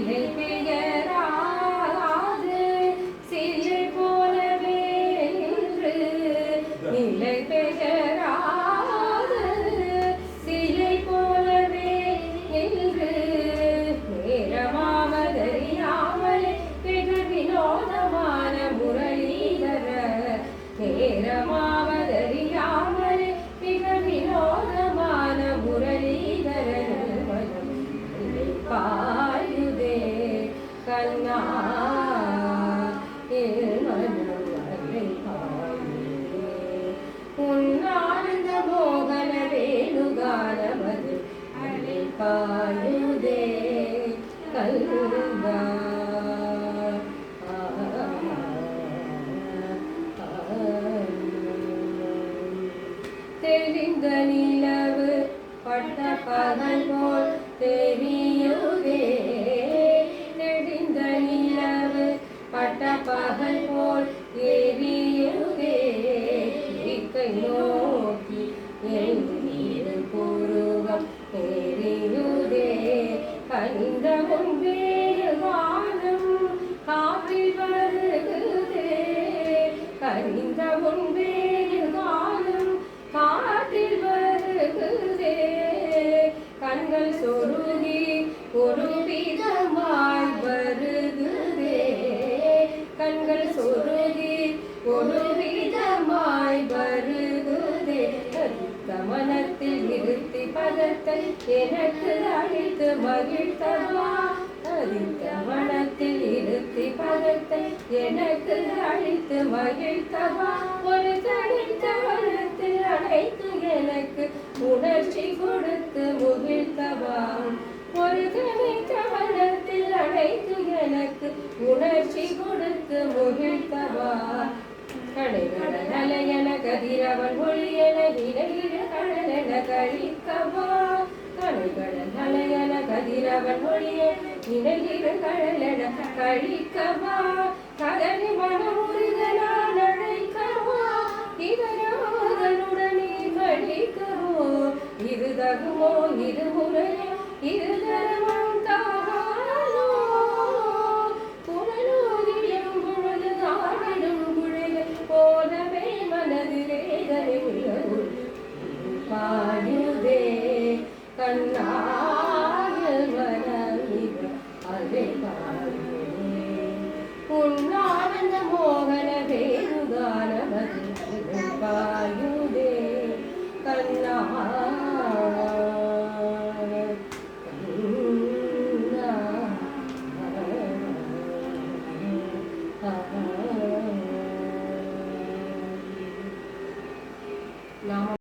நிலை பெயராது சிலை போலவே நின்று நிலை பெயராது சிலை போலவே நின்று நேரமாவதறியாமலே வெகு வினோதமான முரளிதர நேரமாவதறியாமலே மிக வினோதமான முரளிதர பாயுதே கண்ணா உன்னானந்த மோகன வேணுகானமது அலை பாயுதே கல்லுங்கா தெரிந்த நிலவு பட்ட பகல் போல் தெரியுதே தெரிந்த நிலவு பட்ட பகல் போல் எரியுதே இக்கை நோக்கி என் புருவம் எரியுதே கனிந்த முன்பேறு வானம் காற்றில் வருகுதே கனிந்த முன்பேறு வானம் காற்றில் வருகுதே கண்கள் சொருகி ஒரு விதமாய் வருகுதே கண்கள் சொருகி ஒரு விதமாய் வருகுதே கமனத்தில் நிறுத்தி பதத்தை எனக்கு அழித்து மகிழ்த்தவா கமனத்தில் நிறுத்தி பதத்தை எனக்கு அழித்து மகிழ்த்தவா ஒரு தனித்த வனத்தில் அழைத்து எனக்கு உணர்ச்சி கொடுத்து முகிழ்த்தவா ஒரு தனித்த வனத்தில் அழைத்து எனக்கு உணர்ச்சி கொடுத்து முகிழ்த்தவா கடைகடல் அலையன கதிரவன் ஒளியன இணையிட கடலென கழிக்கவா கடைகடல் அலையன கதிரவன் ஒளியன இணையிட கடலென கழிக்கவா கதறி மனமுருகனான் அழைக்கவா இதனுடனே கழிக்கவோ இது தகுமோ இது முறையோ இது தரமம் தாகாதோ புனலூதியும் பொழுது ஆடிடும் குழைகள் போலவே மனது வேதனை உள்ளது பாயுதே கண்ணாயில் வரமிக அதை பாயுதே உன்னானந்த மோகன வேணுகானமது பாயுதே கண்ணா